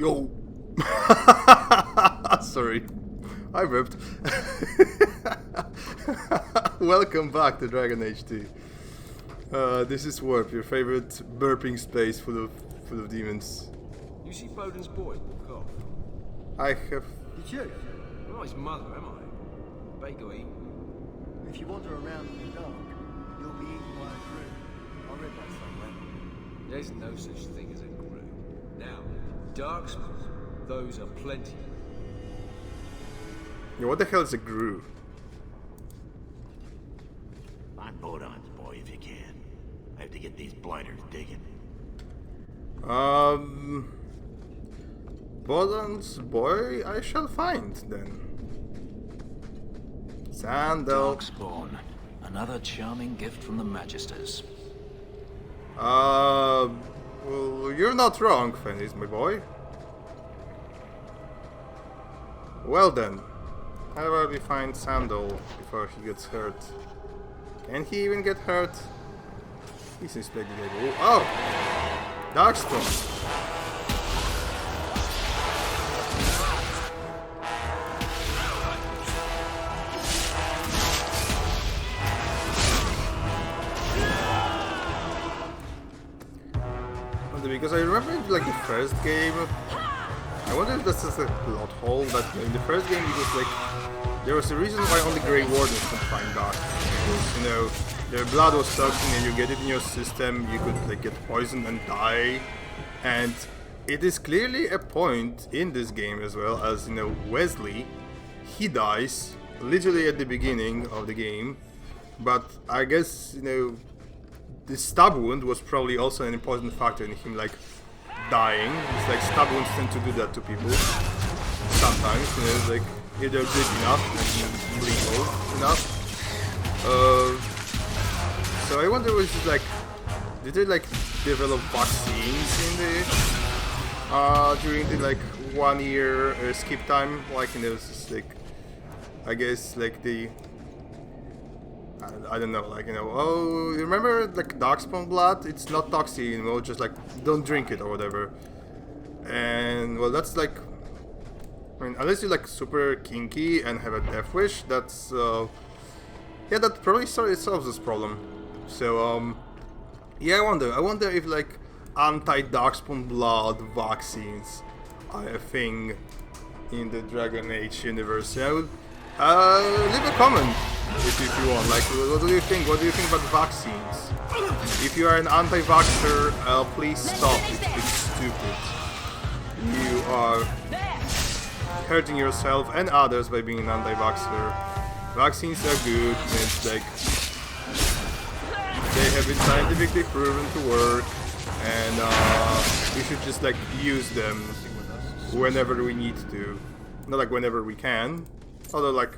Yo! Sorry. I burped. Welcome back to Dragon Age 2. This is Warp, your favorite burping space full of demons. You see Bowden's boy walk off? I have... Did you? I'm not his mother, am I? Bet go eat. If you wander around in the dark, you'll be eaten by a crew. I read that somewhere. There's no such thing as a crew. Now, Darkspawn, those are plenty. Yeah, what the hell is a Gru? Find Bodon's boy if you can. I have to get these blighters digging. Bodon's boy I shall find then. Sandal. Darkspawn, another charming gift from the Magisters. Well, you're not wrong, Fenris, my boy. Well then, how about we find Sandal before he gets hurt? Can he even get hurt? He seems to be able. Oh! Darkspawn! Because I remember like the first game, I wonder if that's just a plot hole, but in the first game it was like, there was a reason why only Grey Wardens could find Dark. Because, you know, their blood was toxic and you get it in your system, you could like get poisoned and die. And it is clearly a point in this game as well, as you know, Wesley, he dies literally at the beginning of the game, but I guess, you know, the stab wound was probably also an important factor in him, like, dying. It's like stab wounds tend to do that to people. Sometimes, you know, like, if they're big enough and lethal enough. So I wonder, was it like, did they like develop vaccines in the, during the like 1 year skip time? Like, you know, it's just like, I guess, like the, I don't know, like, you know, oh, you remember, like, Darkspawn blood? It's not toxic, you know, just, like, don't drink it or whatever. And, well, that's, like, I mean, unless you're, like, super kinky and have a death wish, that's, yeah, that probably solves this problem. So, yeah, I wonder if, like, anti-Darkspawn blood vaccines are a thing in the Dragon Age universe. I would, leave a comment if you want, like, what do you think? What do you think about vaccines? If you are an anti-vaxxer, please stop. It's stupid. You are hurting yourself and others by being an anti-vaxxer. Vaccines are good, it's like, they have been scientifically proven to work, and we should just, like, use them whenever we need to. Not like whenever we can, although, like,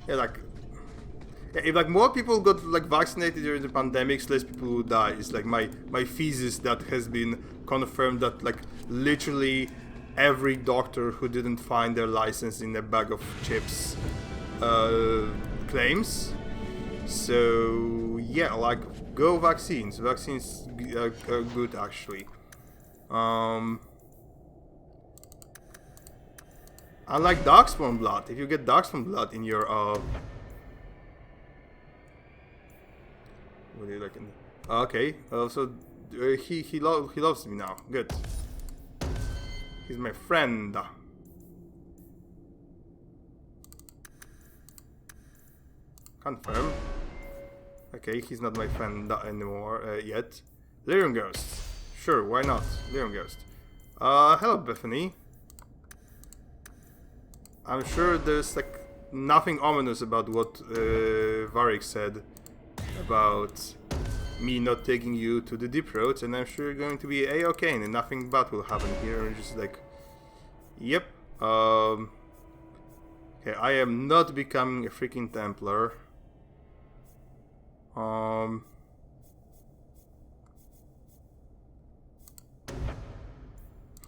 yeah, like, if like more people got like vaccinated during the pandemics, less people would die. It's like my thesis that has been confirmed, that like literally every doctor who didn't find their license in a bag of chips claims. So yeah, like, go vaccines. Vaccines are good actually. Unlike Darkspawn blood, if you get Darkspawn blood in your what do you like? Okay, so he loves me now. Good. He's my friend. Confirm. Okay, he's not my friend anymore yet. Lyrium Ghost. Sure, why not? Lyrium Ghost. Hello, Bethany. I'm sure there's like nothing ominous about what Varric said about me not taking you to the deep roads, and I'm sure you're going to be a-okay and nothing bad will happen here. And just like, yep. Okay, I am not becoming a freaking Templar.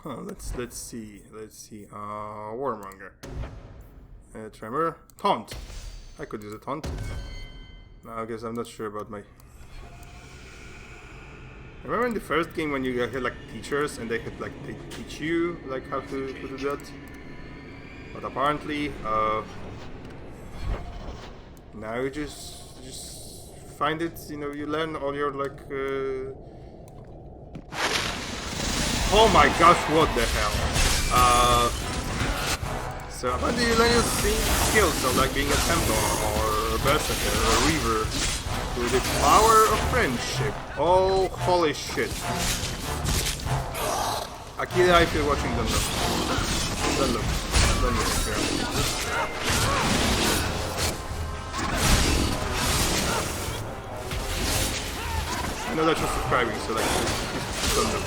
Let's see. Warmonger. Tremor. Taunt. I could use a taunt. I guess I'm not sure about my Remember in the first game when you had like teachers and they had like they teach you like how to do that? But apparently, now you just find it. You know, you learn all your like. Oh my gosh! What the hell? So apparently you learn your skills of like being a Templar or a Berserker or a Reaver through the power of friendship. Oh, holy shit! Akira, if you're watching, don't look. Don't look. Don't look here. I know that you're subscribing, so like, just don't look.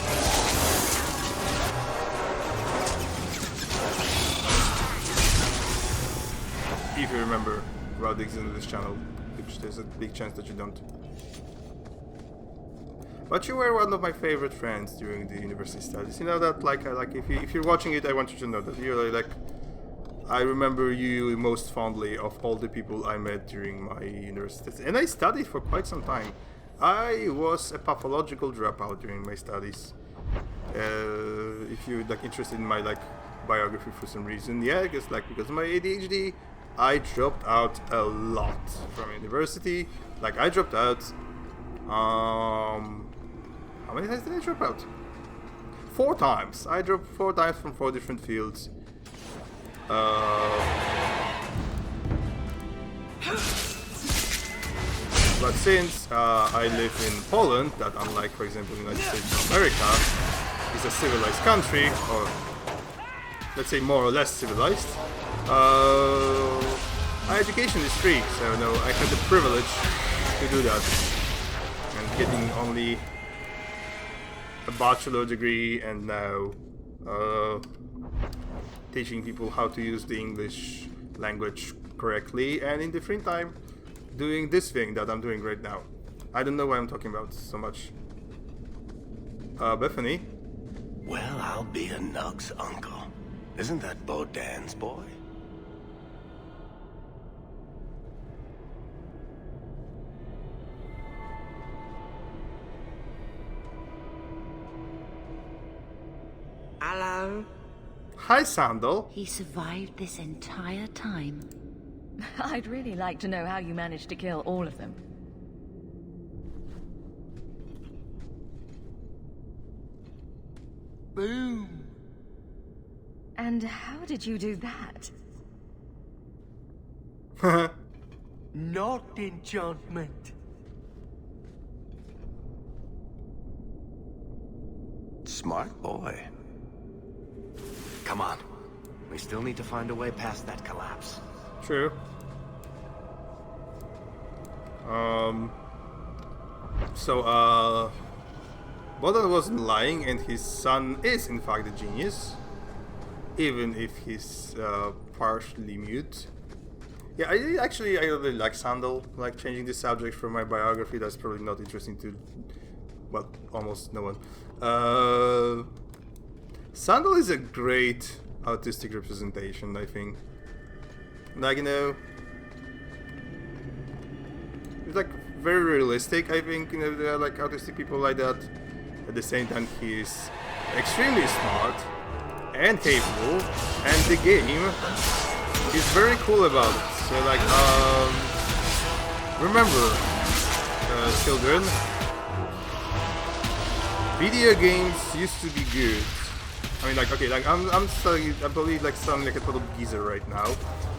If you remember about the existence of this channel, which there's a big chance that you don't. But you were one of my favorite friends during the university studies. You know that, like if you're watching it, I want you to know that you're like, I remember you most fondly of all the people I met during my university, and I studied for quite some time. I was a pathological dropout during my studies. If you're like interested in my like biography for some reason, yeah, I guess like because of my ADHD, I dropped out a lot from university. Like I dropped out. How many times did I drop out? 4 times. I dropped 4 times from 4 different fields. But since I live in Poland, that unlike, for example, the United States of America, is a civilized country, or let's say more or less civilized, my education is free, so no, I had the privilege to do that. And getting only a bachelor degree and now teaching people how to use the English language correctly, and in the free time doing this thing that I'm doing right now. I don't know why I'm talking about so much. Bethany? Well, I'll be a Nug's uncle. Isn't that Bodan's boy? Hello? Hi, Sandal. He survived this entire time. I'd really like to know how you managed to kill all of them. Boom! And how did you do that? Not enchantment. Smart boy. Come on. We still need to find a way past that collapse. True. Bodan wasn't lying, and his son is in fact a genius, even if he's partially mute. Yeah, I really like Sandal. Like changing the subject from my biography, that's probably not interesting to, well, almost no one. Sandal is a great autistic representation, I think. Like, you know, it's like very realistic. I think, you know, there are like autistic people like that. At the same time, he's extremely smart and capable, and the game is very cool about it. So like, remember, children, video games used to be good. I mean, like, okay, like I'm starting, I believe, like sounding like a total geezer right now.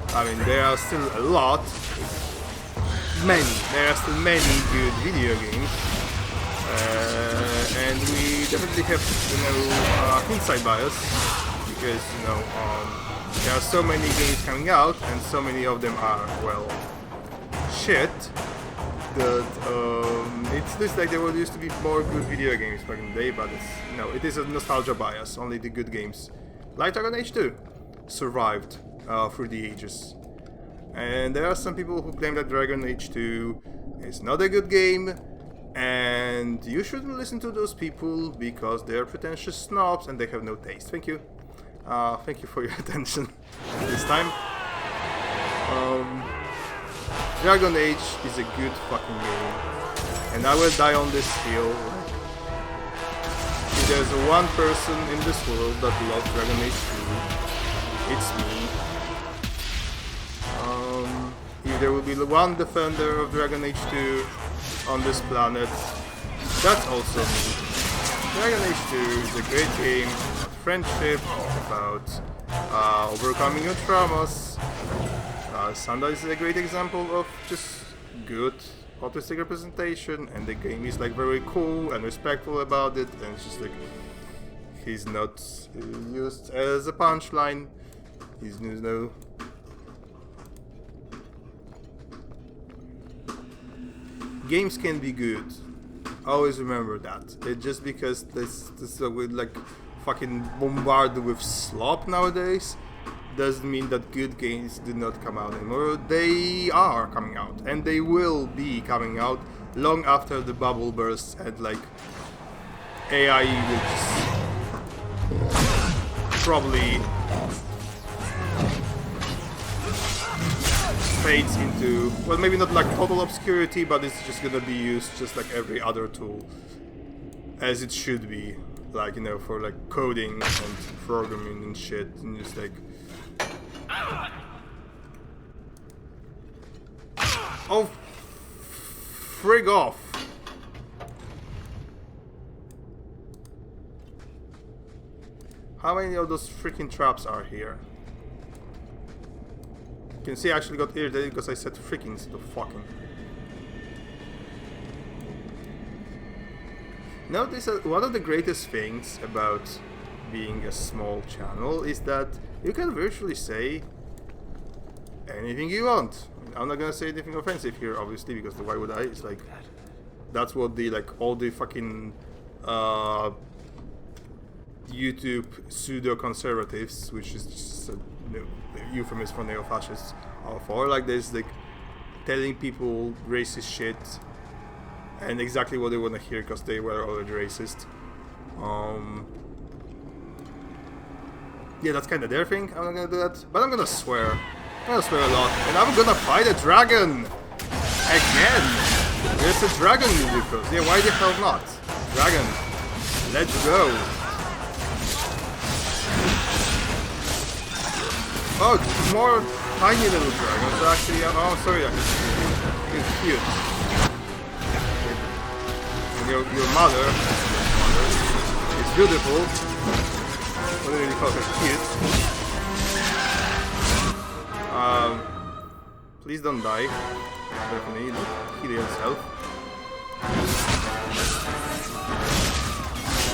I mean, there are still a lot, there are still many good video games, and we definitely have, you know, hindsight bias, because, you know, there are so many games coming out, and so many of them are, well, shit, that it looks like there used to be more good video games back in the day, but it's, you know, it is a nostalgia bias. Only the good games, like Dragon Age 2, survived through the ages. And there are some people who claim that Dragon Age 2 is not a good game, and you shouldn't listen to those people because they are pretentious snobs and they have no taste. Thank you. Thank you for your attention this time. Dragon Age is a good fucking game, and I will die on this hill if there's one person in this world that loves Dragon Age 2, it's me. If there will be one defender of Dragon Age 2 on this planet, that's also me. Dragon Age 2 is a great game about friendship, about overcoming your traumas. Sanda is a great example of just good autistic representation, and the game is like very cool and respectful about it, and it's just like he's not used as a punchline. He's no. Games can be good. Always remember that. Just because this we're like fucking bombarded with slop nowadays, doesn't mean that good games do not come out anymore. They are coming out, and they will be coming out long after the bubble bursts and like AI will just probably fades into, well, maybe not like total obscurity, but it's just gonna be used just like every other tool, as it should be, like, you know, for like coding and programming and shit, and just like, oh, frig off. How many of those freaking traps are here? You can see I actually got irritated because I said freaking instead of fucking. Notice that one of the greatest things about being a small channel is that you can virtually say anything you want. I'm not gonna say anything offensive here, obviously, because why would I? It's like, that's what the, like, all the fucking YouTube pseudo-conservatives, which is just a euphemism for neo-fascists, are for. Like, there's like telling people racist shit and exactly what they want to hear because they were already racist. Yeah, that's kind of their thing. I'm not gonna do that, but I'm gonna swear. I'm gonna swear a lot, and I'm gonna fight a dragon again. There's a dragon musical. Yeah, why the hell not? Dragon, let's go. Oh, more tiny little dragons. Actually, oh, sorry, it's cute. And your mother is beautiful. I don't really call her cute. Please don't die. Definitely, heal yourself.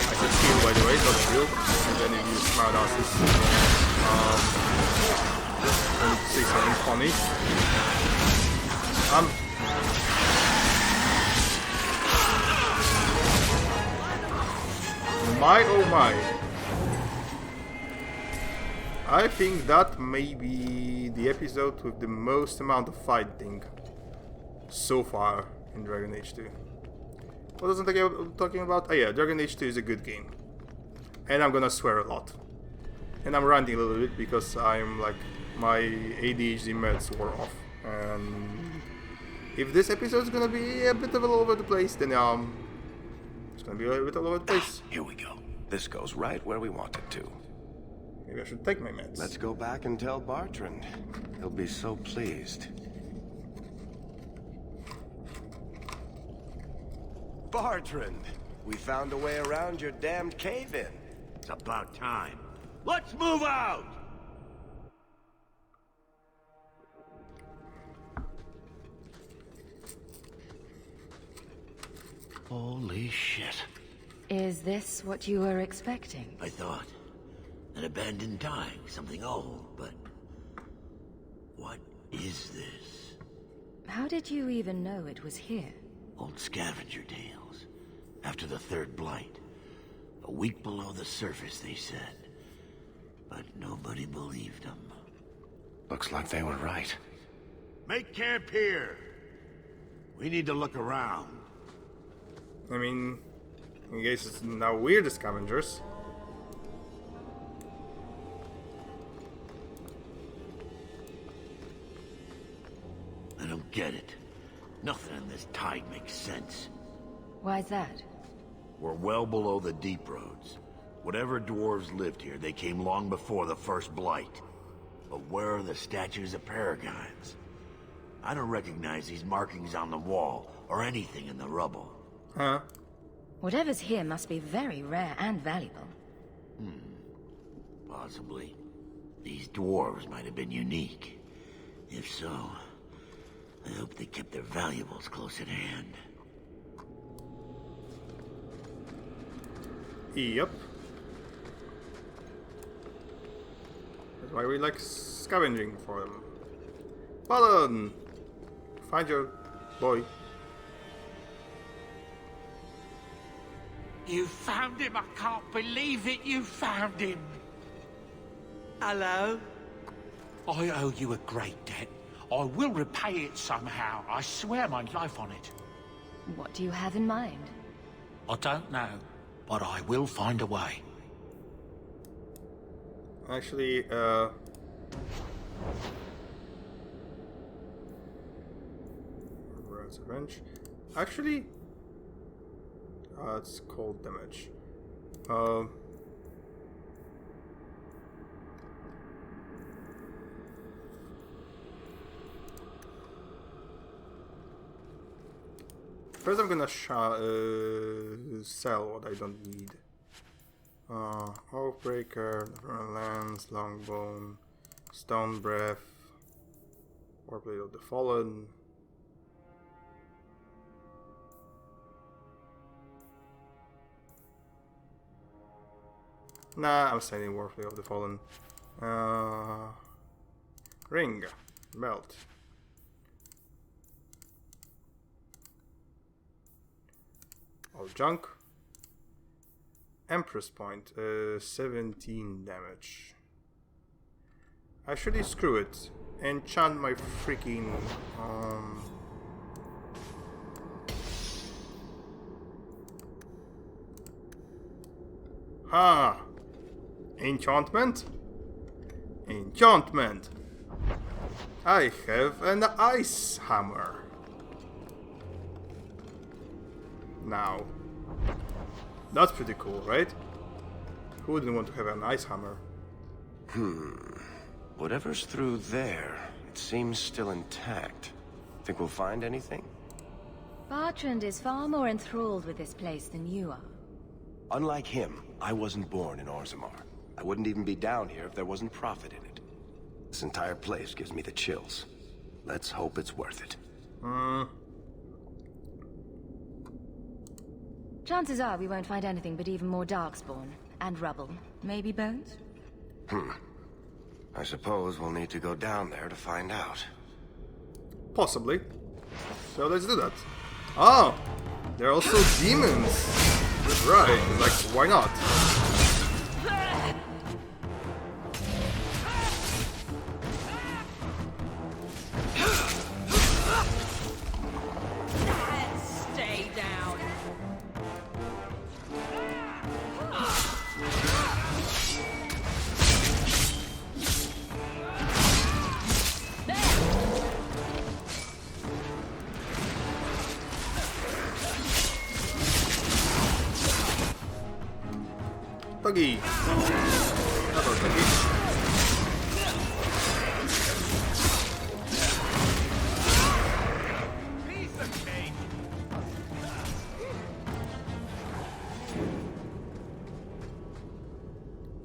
I said heal, by the way, not shield. And then if you smart asses. I need to say something funny. My oh my. I think that may be the episode with the most amount of fighting so far in Dragon Age 2. What was I talking about? Oh yeah, Dragon Age 2 is a good game. And I'm gonna swear a lot. And I'm ranting a little bit because I'm like, my ADHD meds wore off. And if this episode is gonna be a bit of all over the place, then it's gonna be a bit all over the place. Here we go. This goes right where we want it to. Maybe I should take my meds. Let's go back and tell Bartrand. He'll be so pleased. Bartrand, we found a way around your damned cave-in. It's about time. Let's move out! Holy shit. Is this what you were expecting? I thought. An abandoned dike, something old, but... what is this? How did you even know it was here? Old scavenger tales. After the third blight. A week below the surface, they said. But nobody believed them. Looks like they were right. Make camp here! We need to look around. I mean, I guess it's now we're the scavengers. I don't get it. Nothing in this tide makes sense. Why's that? We're well below the deep roads. Whatever dwarves lived here, they came long before the first blight. But where are the statues of paragons? I don't recognize these markings on the wall, or anything in the rubble. Huh? Whatever's here must be very rare and valuable. Possibly. These dwarves might have been unique. If so, I hope they kept their valuables close at hand. Yep. That's why we like scavenging for them. Paladin! Find your boy. You found him! I can't believe it! You found him! Hello? I owe you a great debt. I will repay it somehow. I swear my life on it. What do you have in mind? I don't know, but I will find a way. Actually, Red's Revenge. Actually, it's cold damage. First, I'm gonna sell what I don't need. Oathbreaker, Lance, Longbone, Stone Breath, Warblade of the Fallen. Nah, I'm selling Warblade of the Fallen. Ring, Belt. All junk. Empress Point, 17 damage. Actually, screw it. Enchant my freaking enchantment? Enchantment! I have an ice hammer. Now. That's pretty cool, right? Who wouldn't want to have an ice hammer? Whatever's through there, it seems still intact. Think we'll find anything? Bertrand is far more enthralled with this place than you are. Unlike him, I wasn't born in Orzammar. I wouldn't even be down here if there wasn't profit in it. This entire place gives me the chills. Let's hope it's worth it. Chances are we won't find anything but even more Darkspawn. And rubble. Maybe bones? I suppose we'll need to go down there to find out. Possibly. So let's do that. Oh! There are also demons! Right, like, why not? Stay down. Tuggy! Hello, Tuggy.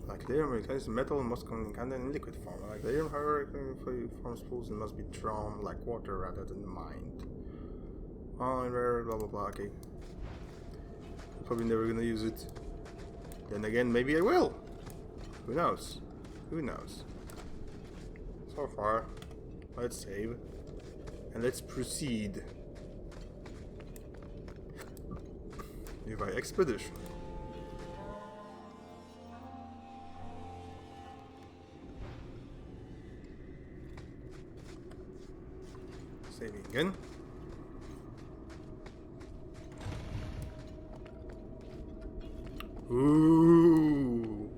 Like Lyrium retains metal and must come in content in liquid form. Like Lyrium, however, forms pools and must be drawn like water rather than mined. Oh, and rare, blah blah blah. Okay. Probably never gonna use it. Then again, maybe I will. Who knows? Who knows? So far, let's save. And let's proceed. Levi Expedition. Saving again. Ooh,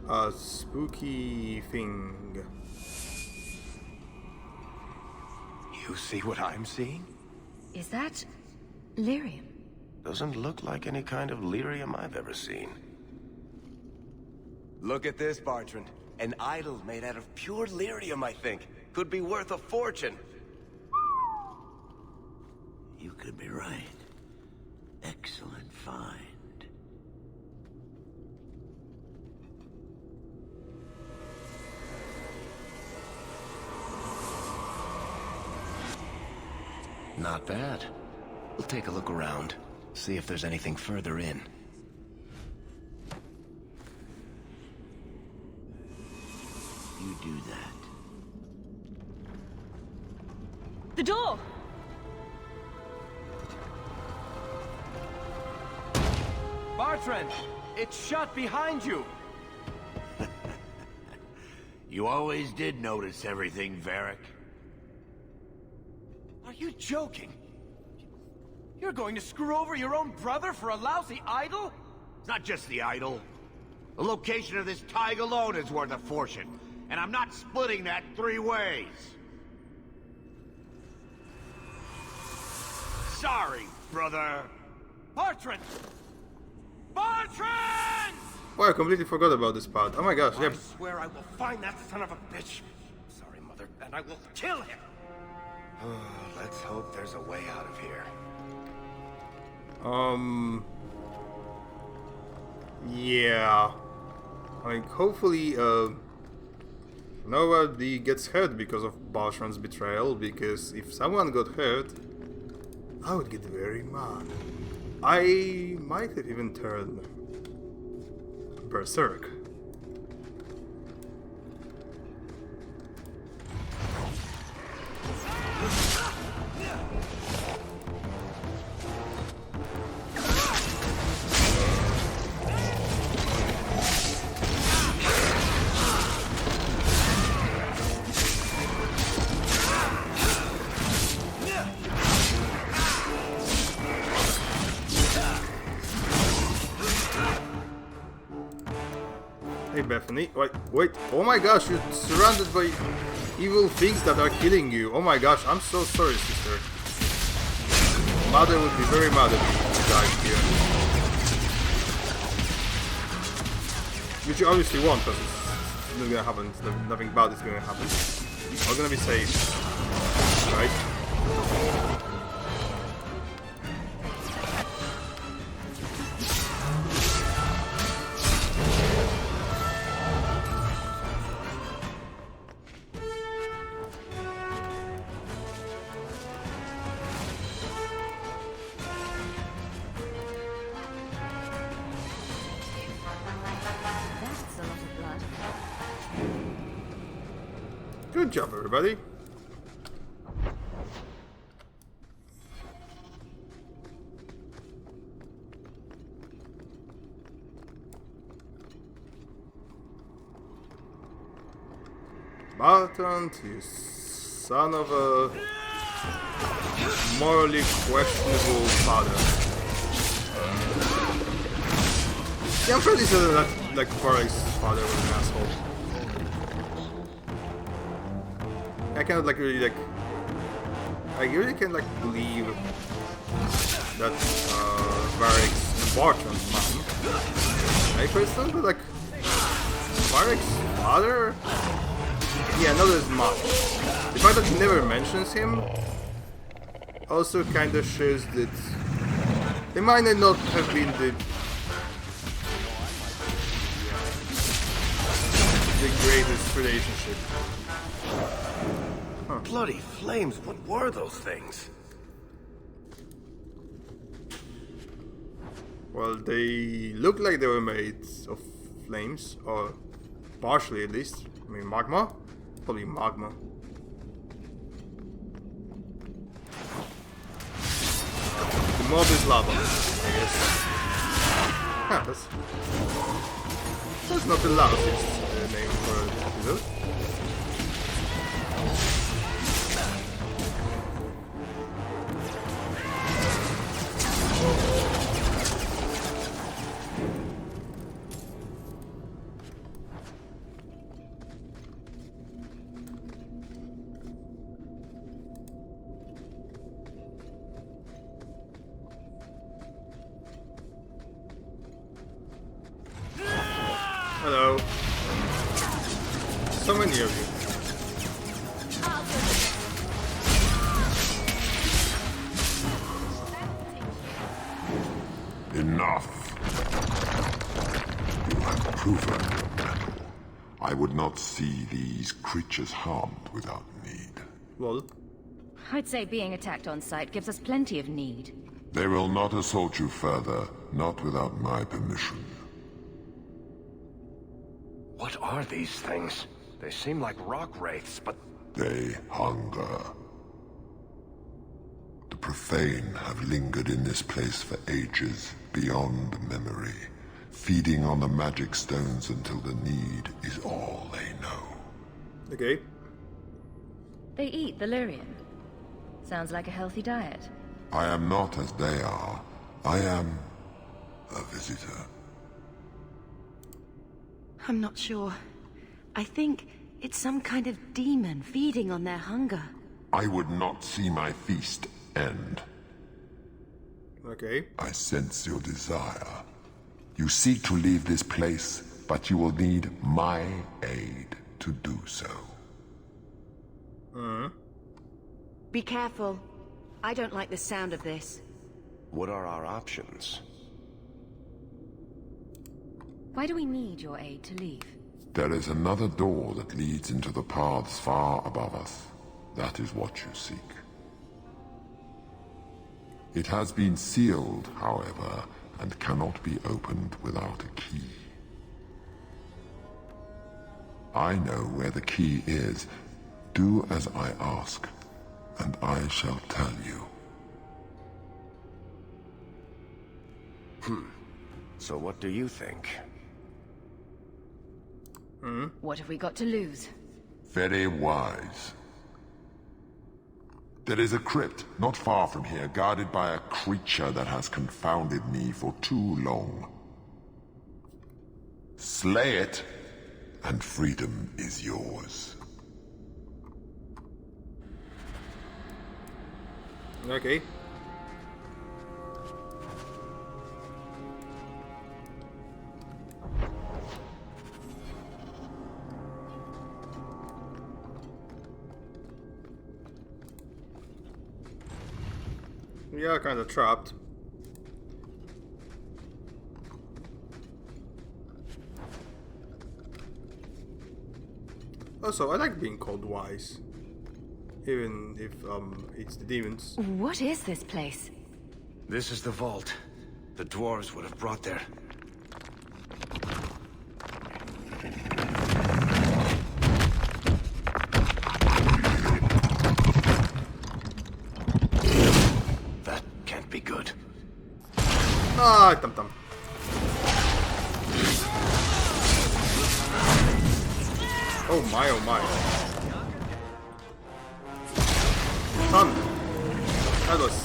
a spooky thing. You see what I'm seeing? Is that... Lyrium? Doesn't look like any kind of lyrium I've ever seen. Look at this, Bartrand. An idol made out of pure lyrium, I think. Could be worth a fortune. You could be right. Excellent find. Not bad. We'll take a look around. See if there's anything further in. You do that. The door! Bartrand! It's shut behind you! You always did notice everything, Varric. Are you joking? You're going to screw over your own brother for a lousy idol? It's not just the idol. The location of this tag alone is worth a fortune, and I'm not splitting that 3 ways. Sorry, brother. Bartrand! Bartrand! Oh, I completely forgot about this part. Oh my gosh, I yep. swear I will find that son of a bitch. Sorry, Mother, and I will kill him. Let's hope there's a way out of here. Yeah. I mean, hopefully, nobody gets hurt because of Bartrand's betrayal, because if someone got hurt, I would get very mad. I might have even turned berserk. Hey Bethany, wait, oh my gosh, you're surrounded by evil things that are killing you. Oh my gosh, I'm so sorry, sister. Mother would be very mad at me if you died here. Which you obviously won't, because it's not gonna happen, nothing bad is gonna happen. We're gonna be safe, right? That's a lot of blood. Good job, everybody. Bartrand, you son of a morally questionable father. Yeah, I'm sure this is not like Varric's father was an asshole. I cannot like really like. I really can't like believe that Varric's Bartrand's mom. I personally but like Varric's father. Yeah, not as much. The fact that he never mentions him also kind of shows that they might not have been the greatest relationship. Huh. Bloody flames, what were those things? Well, they look like they were made of flames, or partially at least. I mean, magma? Probably magma. The mob is lava, I guess. Huh, that's not the loudest name for an episode. Hello. So many of you. Enough. You have proven your mettle. I would not see these creatures harmed without need. Well, I'd say being attacked on sight gives us plenty of need. They will not assault you further, not without my permission. What are these things? They seem like rock wraiths, but... They hunger. The profane have lingered in this place for ages, beyond memory, feeding on the magic stones until the need is all they know. okay. They eat Valyrian. Sounds like a healthy diet. I am not as they are. I am a visitor. I'm not sure. I think it's some kind of demon feeding on their hunger. I would not see my feast end. Okay. I sense your desire. You seek to leave this place, but you will need my aid to do so. Be careful. I don't like the sound of this. What are our options? Why do we need your aid to leave? There is another door that leads into the paths far above us. That is what you seek. It has been sealed, however, and cannot be opened without a key. I know where the key is. Do as I ask, and I shall tell you. So what do you think? What have we got to lose? Very wise. There is a crypt not far from here, guarded by a creature that has confounded me for too long. Slay it, and freedom is yours. Okay. We are kind of trapped. Also, I like being called wise. Even if, it's the demons. What is this place? This is the vault. The dwarves would have brought their... That can't be good. Ah, tum tum. Oh my, oh my. Fun. That was...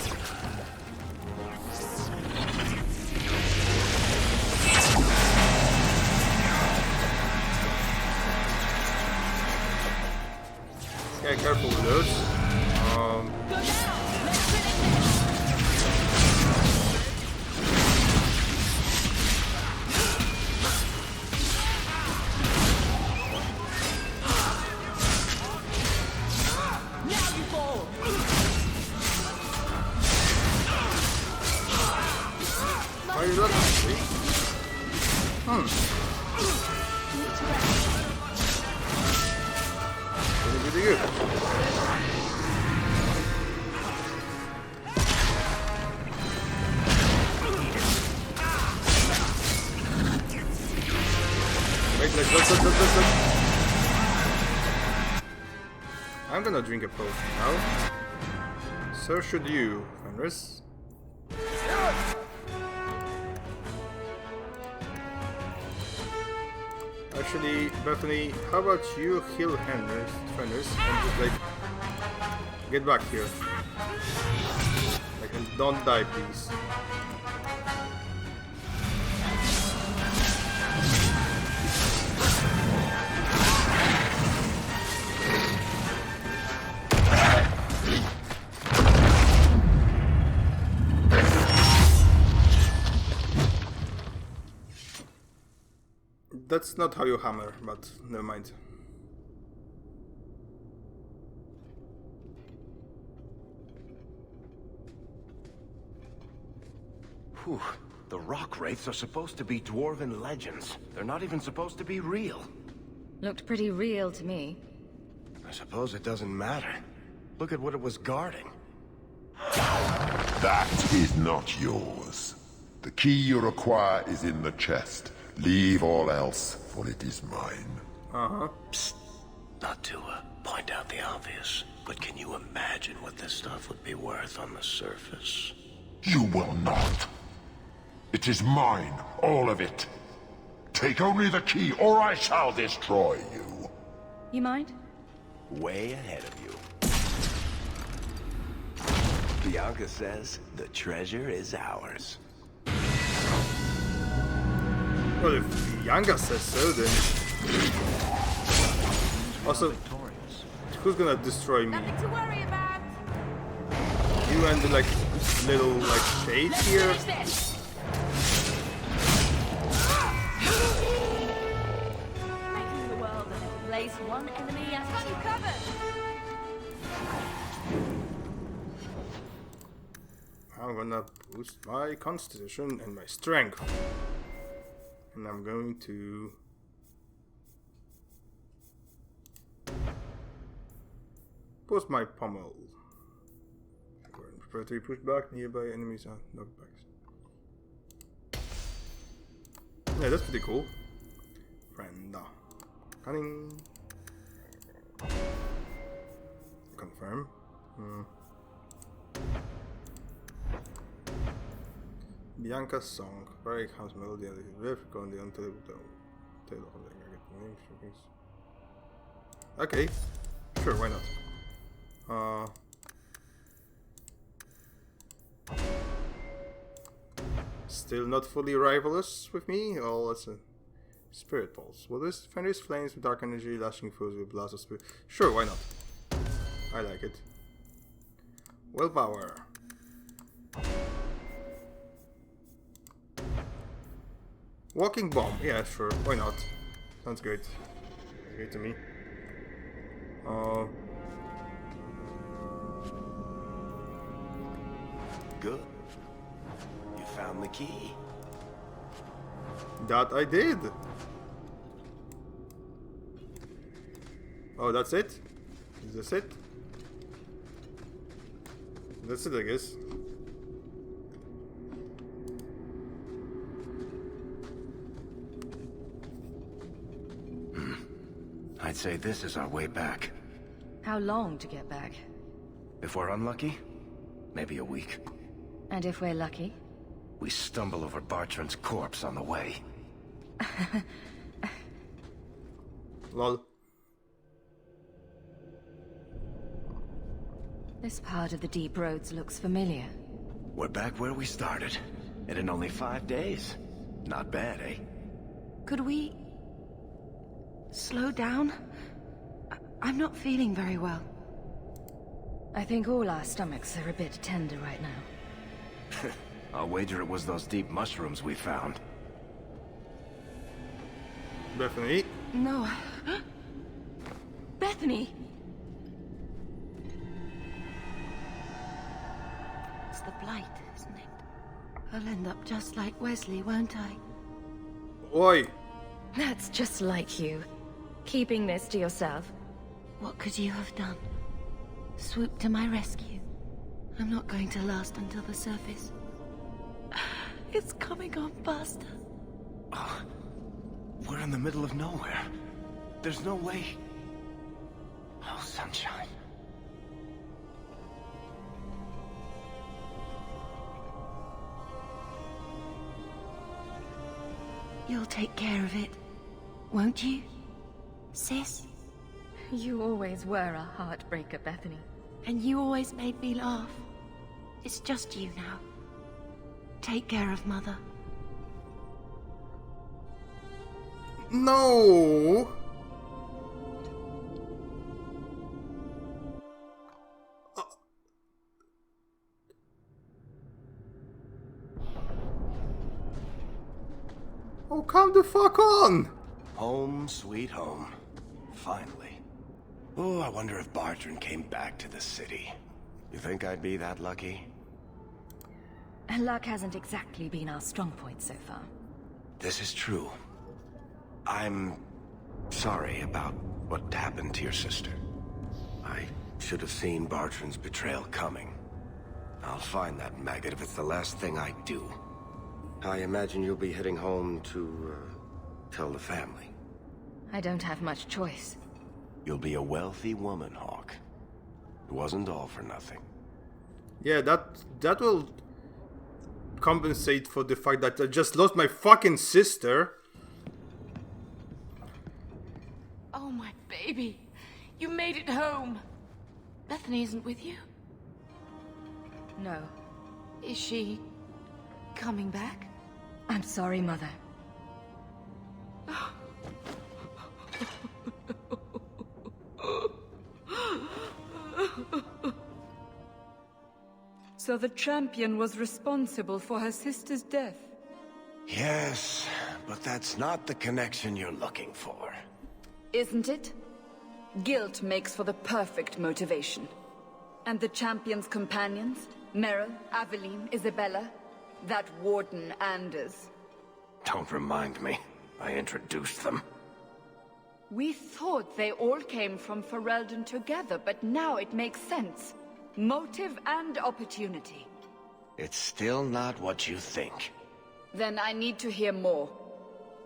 Okay, careful with those. Why is that happening? Really good. Wait, look. I'm gonna drink a potion now. So should you, Fenris. Actually, Bethany, how about you heal Fenris, and just like get back here. Like, and don't die, please. That's not how you hammer, but never mind. Whew. The rock wraiths are supposed to be dwarven legends. They're not even supposed to be real. Looked pretty real to me. I suppose it doesn't matter. Look at what it was guarding. That is not yours. The key you require is in the chest. Leave all else, for it is mine. Psst. Not to point out the obvious, but can you imagine what this stuff would be worth on the surface? You will not. It is mine, all of it. Take only the key, or I shall destroy you. You mind? Way ahead of you. Bianca says the treasure is ours. Well, if Bianca says so, then... Also, who's gonna destroy me? Nothing to worry about. You and the, like, little, like, shade here? Making the world a little place, one enemy at a time. Covered. I'm gonna boost my constitution and my strength. And I'm going to... boost my pommel. Prepare to be pushed back, nearby enemies are knockbacks. Yeah, that's pretty cool. Frenda. Cunning. Confirm. Bianca's song. Very house melody and the riff on the until tail of the names. Okay. Sure, why not? Still not fully rivalous with me? Oh, that's a spirit pulse. Will this furnace flames with dark energy, lashing foes with blast of spirit? Sure, why not? I like it. Willpower. Walking bomb. Yeah, sure. Why not? Sounds great. Great to me. Good. You found the key. That I did. Oh, that's it? Is this it? That's it, I guess. I'd say this is our way back. How long to get back? If we're unlucky, maybe a week. And if we're lucky? We stumble over Bartrand's corpse on the way. Lol. This part of the deep roads looks familiar. We're back where we started. And in only 5 days. Not bad, eh? Could we... slow down? I'm not feeling very well. I think all our stomachs are a bit tender right now. I'll wager it was those deep mushrooms we found. Definitely. No. Bethany! It's the blight, isn't it? I'll end up just like Wesley, won't I? Oi! That's just like you. Keeping this to yourself. What could you have done? Swoop to my rescue. I'm not going to last until the surface. It's coming on faster. We're in the middle of nowhere. There's no way. Oh, sunshine. You'll take care of it, won't you, sis? You always were a heartbreaker, Bethany. And you always made me laugh. It's just you now. Take care of Mother. No! Oh, come the fuck on! Home, sweet home. Finally. Oh, I wonder if Bartrand came back to the city. You think I'd be that lucky? Luck hasn't exactly been our strong point so far. This is true. I'm sorry about what happened to your sister. I should have seen Bartrand's betrayal coming. I'll find that maggot if it's the last thing I do. I imagine you'll be heading home to, tell the family. I don't have much choice. You'll be a wealthy woman, Hawk. It wasn't all for nothing. Yeah, that will compensate for the fact that I just lost my fucking sister. Oh, my baby. You made it home. Bethany isn't with you? No. Is she coming back? I'm sorry, Mother. So the champion was responsible for her sister's death? Yes, but that's not the connection you're looking for. Isn't it? Guilt makes for the perfect motivation. And the champion's companions? Meryl, Aveline, Isabella? That Warden Anders? Don't remind me. I introduced them. We thought they all came from Ferelden together, but now it makes sense. Motive and opportunity. It's still not what you think. Then I need to hear more.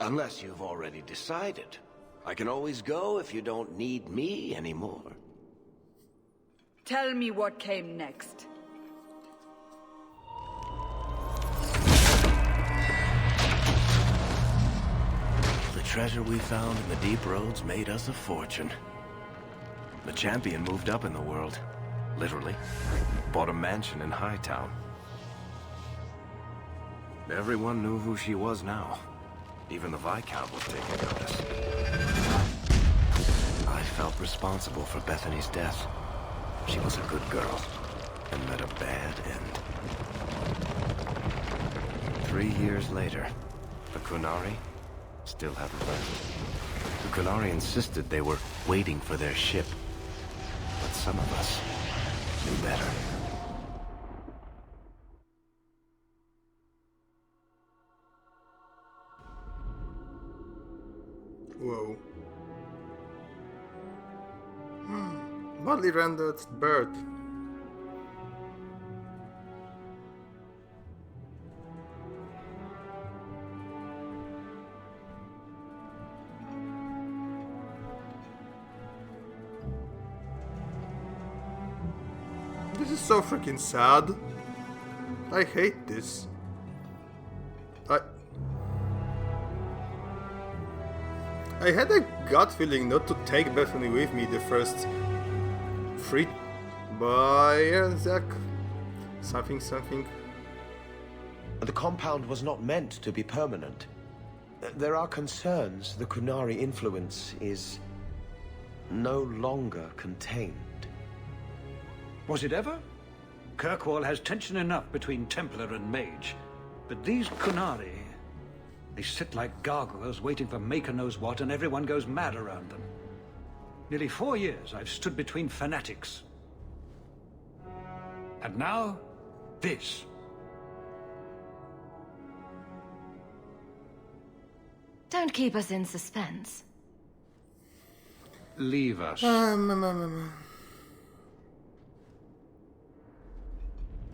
Unless you've already decided. I can always go if you don't need me anymore. Tell me what came next. The treasure we found in the deep roads made us a fortune. The champion moved up in the world. Literally. Bought a mansion in Hightown. Everyone knew who she was now. Even the Viscount was taking notice. I felt responsible for Bethany's death. She was a good girl, and met a bad end. 3 years later, the Qunari still haven't left. The Qunari insisted they were waiting for their ship. But some of us knew better. Whoa. Badly rendered bird. This is so freaking sad. I hate this. I had a gut feeling not to take Bethany with me the first free, but yeah, Zach, something. The compound was not meant to be permanent. There are concerns the Qunari influence is no longer contained. Was it ever? Kirkwall has tension enough between Templar and Mage, but these Qunari, they sit like gargoyles waiting for Maker knows what, and everyone goes mad around them. Nearly 4 years I've stood between fanatics. And now, this. Don't keep us in suspense. Leave us.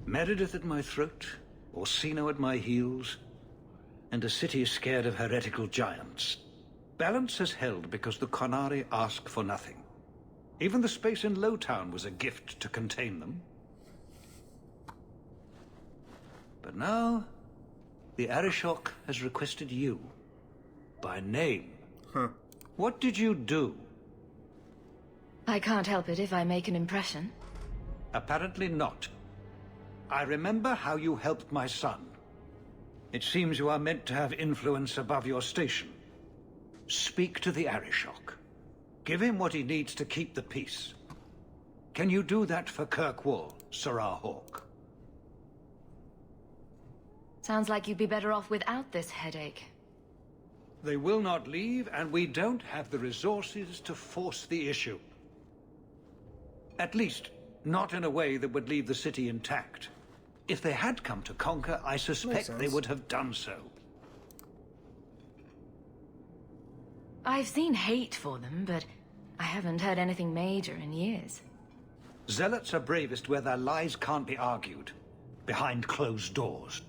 Meredith at my throat, Orsino at my heels, and a city scared of heretical giants. Balance has held because the Qunari ask for nothing. Even the space in Lowtown was a gift to contain them. But now, the Arishok has requested you. By name. What did you do? I can't help it if I make an impression. Apparently not. I remember how you helped my son. It seems you are meant to have influence above your station. Speak to the Arishok. Give him what he needs to keep the peace. Can you do that for Kirkwall, Serah Hawke? Sounds like you'd be better off without this headache. They will not leave, and we don't have the resources to force the issue. At least, not in a way that would leave the city intact. If they had come to conquer, I suspect they would have done so. I've seen hate for them, but I haven't heard anything major in years. Zealots are bravest where their lies can't be argued, behind closed doors.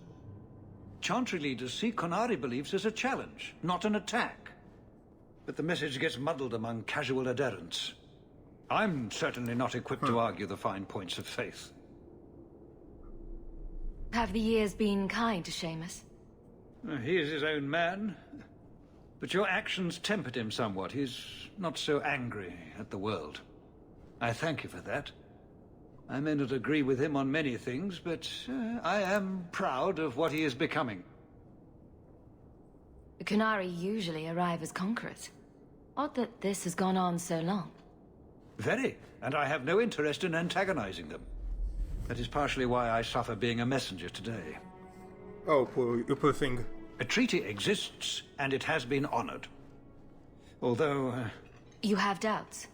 Chantry leaders see Qunari beliefs as a challenge, not an attack. But the message gets muddled among casual adherents. I'm certainly not equipped to argue the fine points of faith. Have the years been kind to Seamus? He is his own man. But your actions tempered him somewhat. He's not so angry at the world. I thank you for that. I may not agree with him on many things, but I am proud of what he is becoming. The Qunari usually arrive as conquerors. Odd that this has gone on so long. Very, and I have no interest in antagonizing them. That is partially why I suffer being a messenger today. Oh, poor thing. A treaty exists, and it has been honored. Although... You have doubts?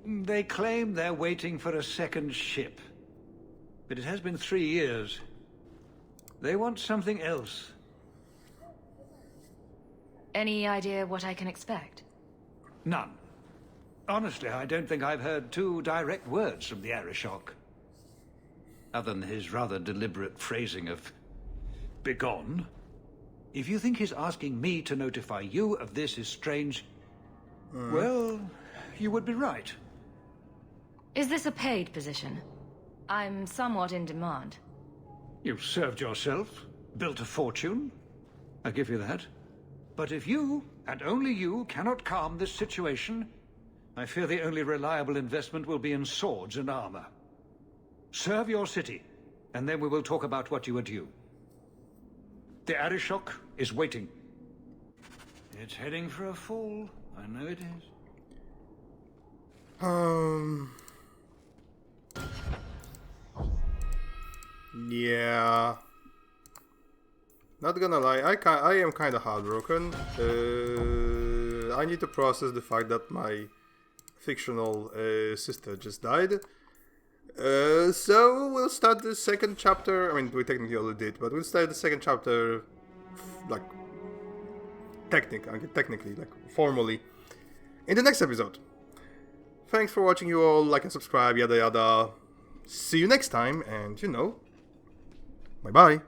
They claim they're waiting for a second ship. But it has been 3 years. They want something else. Any idea what I can expect? None. Honestly, I don't think I've heard 2 direct words from the Arishok. Other than his rather deliberate phrasing of... begone. If you think his asking me to notify you of this is strange, well, you would be right. Is this a paid position? I'm somewhat in demand. You've served yourself, built a fortune. I give you that. But if you, and only you, cannot calm this situation, I fear the only reliable investment will be in swords and armor. Serve your city, and then we will talk about what you are due. The Arishok is waiting. It's heading for a fall. I know it is. Yeah. Not gonna lie, I am kind of heartbroken. I need to process the fact that my fictional sister just died. So we'll start the second chapter. I mean, we technically already did, but we'll start the second chapter, like technically, like formally, in the next episode. Thanks for watching, you all. Like and subscribe, yada yada. See you next time, and bye bye.